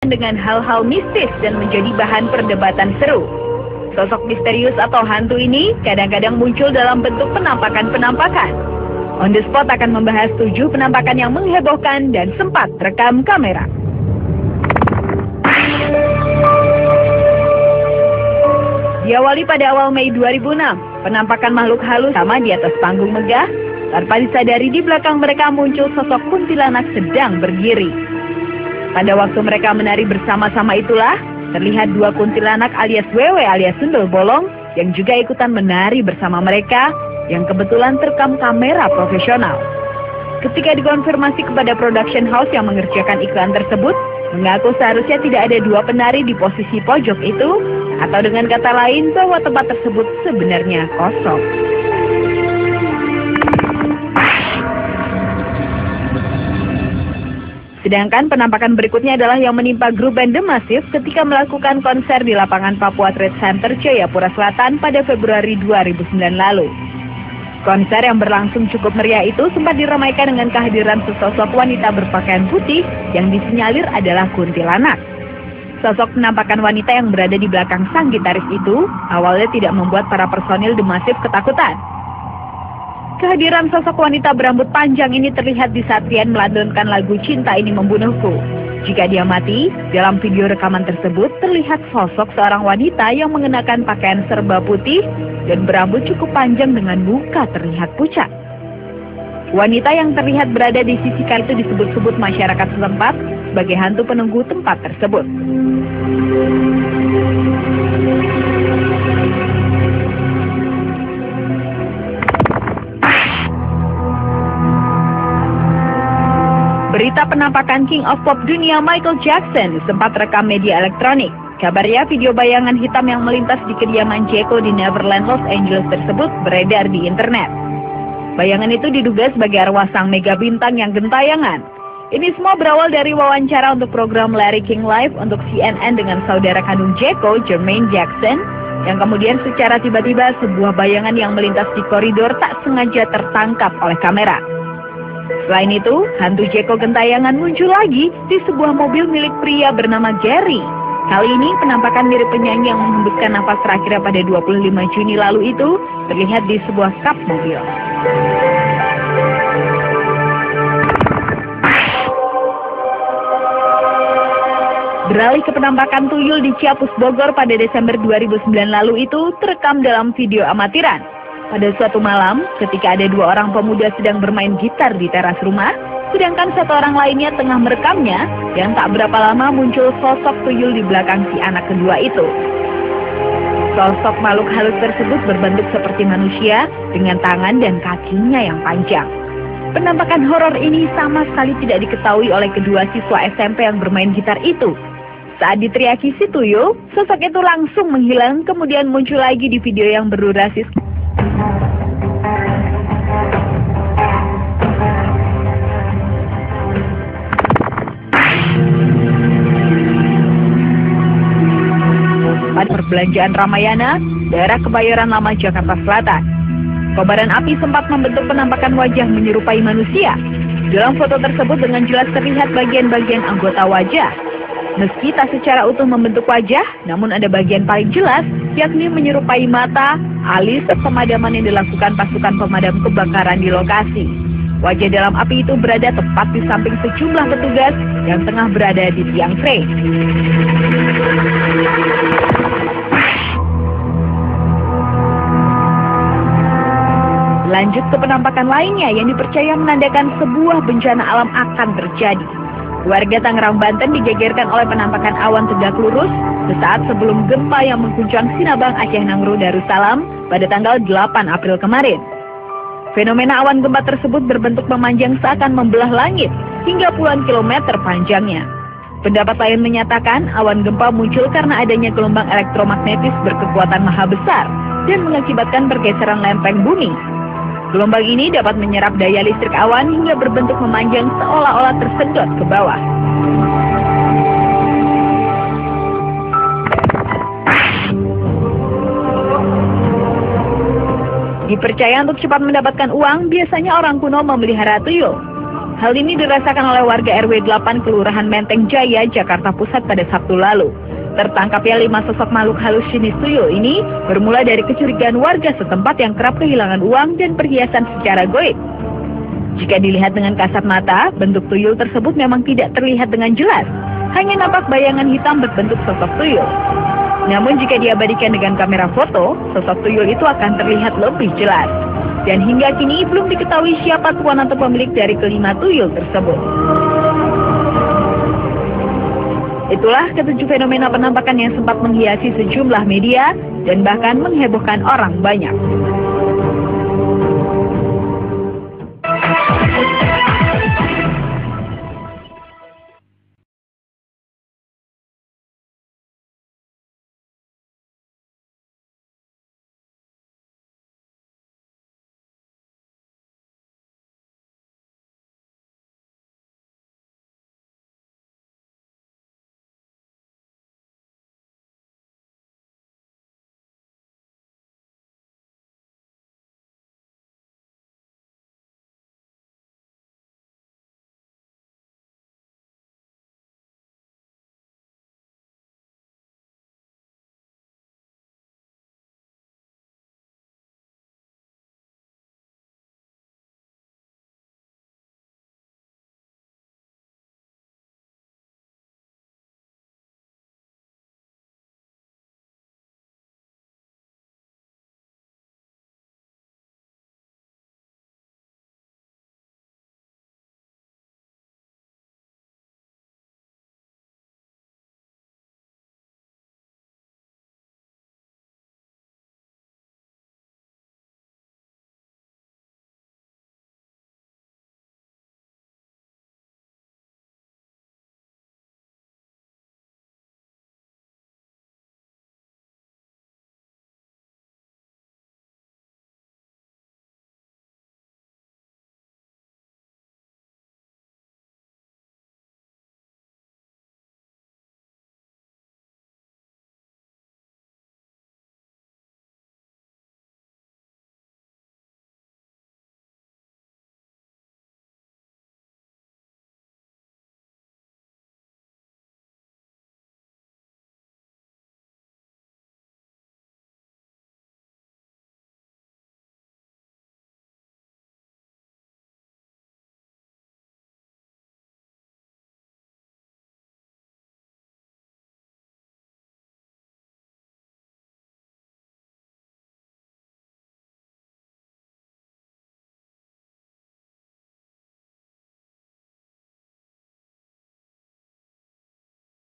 dengan hal-hal mistis dan menjadi bahan perdebatan seru. Sosok misterius atau hantu ini kadang-kadang muncul dalam bentuk penampakan-penampakan. On the Spot akan membahas 7 penampakan yang menghebohkan dan sempat rekam kamera. Diawali pada awal Mei 2006, penampakan makhluk halus sama di atas panggung megah. Tanpa disadari di belakang mereka muncul sosok kuntilanak sedang berdiri. Pada waktu mereka menari bersama-sama itulah, terlihat 2 kuntilanak alias wewe alias sundel bolong yang juga ikutan menari bersama mereka yang kebetulan terekam kamera profesional. Ketika dikonfirmasi kepada production house yang mengerjakan iklan tersebut, mengaku seharusnya tidak ada 2 penari di posisi pojok itu, atau dengan kata lain bahwa tempat tersebut sebenarnya kosong. Sedangkan penampakan berikutnya adalah yang menimpa grup band The Massive ketika melakukan konser di lapangan Papua Trade Center, Jayapura Selatan pada Februari 2009 lalu. Konser yang berlangsung cukup meriah itu sempat diramaikan dengan kehadiran sesosok wanita berpakaian putih yang disinyalir adalah kuntilanak. Sosok penampakan wanita yang berada di belakang sang gitaris itu awalnya tidak membuat para personil The Massive ketakutan. Kehadiran sosok wanita berambut panjang ini terlihat di saat Rian melantunkan lagu Cinta Ini Membunuhku. Jika dia mati, dalam video rekaman tersebut terlihat sosok seorang wanita yang mengenakan pakaian serba putih dan berambut cukup panjang dengan muka terlihat pucat. Wanita yang terlihat berada di sisi kanan itu disebut-sebut masyarakat setempat sebagai hantu penunggu tempat tersebut. Berita penampakan King of Pop dunia Michael Jackson sempat rekam media elektronik. Kabarnya video bayangan hitam yang melintas di kediaman Jeko di Neverland, Los Angeles tersebut beredar di internet. Bayangan itu diduga sebagai arwah sang mega bintang yang gentayangan. Ini semua berawal dari wawancara untuk program Larry King Live untuk CNN dengan saudara kandung Jeko, Jermaine Jackson, yang kemudian secara tiba-tiba sebuah bayangan yang melintas di koridor tak sengaja tertangkap oleh kamera. Selain itu, hantu Jeko gentayangan muncul lagi di sebuah mobil milik pria bernama Gary. Kali ini penampakan mirip penyanyi yang menghembuskan nafas terakhirnya pada 25 Juni lalu itu terlihat di sebuah kap mobil. Beralih ke penampakan tuyul di Ciapus, Bogor pada Desember 2009 lalu itu terekam dalam video amatiran. Pada suatu malam, ketika ada 2 orang pemuda sedang bermain gitar di teras rumah, sedangkan 1 orang lainnya tengah merekamnya, dan tak berapa lama muncul sosok tuyul di belakang si anak kedua itu. Sosok makhluk halus tersebut berbentuk seperti manusia dengan tangan dan kakinya yang panjang. Penampakan horor ini sama sekali tidak diketahui oleh kedua siswa SMP yang bermain gitar itu. Saat diteriaki si tuyul, sosok itu langsung menghilang, kemudian muncul lagi di video yang berdurasi pada perbelanjaan Ramayana, daerah Kebayoran Lama, Jakarta Selatan. Kobaran api sempat membentuk penampakan wajah menyerupai manusia. Dalam foto tersebut dengan jelas terlihat bagian-bagian anggota wajah. Meski tak secara utuh membentuk wajah, namun ada bagian paling jelas, yakni menyerupai mata, alis, pemadaman yang dilakukan pasukan pemadam kebakaran di lokasi. Wajah dalam api itu berada tepat di samping sejumlah petugas yang tengah berada di tiang tray. Lanjut ke penampakan lainnya yang dipercaya menandakan sebuah bencana alam akan terjadi. Warga Tangerang, Banten digegerkan oleh penampakan awan tegak lurus sesaat sebelum gempa yang mengguncang Sinabang, Aceh Nangro, Darussalam pada tanggal 8 April kemarin. Fenomena awan gempa tersebut berbentuk memanjang seakan membelah langit hingga puluhan kilometer panjangnya. Pendapat lain menyatakan awan gempa muncul karena adanya gelombang elektromagnetis berkekuatan maha besar dan mengakibatkan pergeseran lempeng bumi. Gelombang ini dapat menyerap daya listrik awan hingga berbentuk memanjang seolah-olah tersedot ke bawah. Dipercaya untuk cepat mendapatkan uang, biasanya orang kuno memelihara tuyul. Hal ini dirasakan oleh warga RW 8 Kelurahan Menteng Jaya, Jakarta Pusat pada Sabtu lalu. Tertangkapnya 5 sosok makhluk halus jenis tuyul ini bermula dari kecurigaan warga setempat yang kerap kehilangan uang dan perhiasan secara goib. Jika dilihat dengan kasat mata, bentuk tuyul tersebut memang tidak terlihat dengan jelas. Hanya nampak bayangan hitam berbentuk sosok tuyul. Namun jika diabadikan dengan kamera foto, sosok tuyul itu akan terlihat lebih jelas. Dan hingga kini belum diketahui siapa tuan atau pemilik dari kelima tuyul tersebut. Itulah ketujuh fenomena penampakan yang sempat menghiasi sejumlah media dan bahkan menghebohkan orang banyak.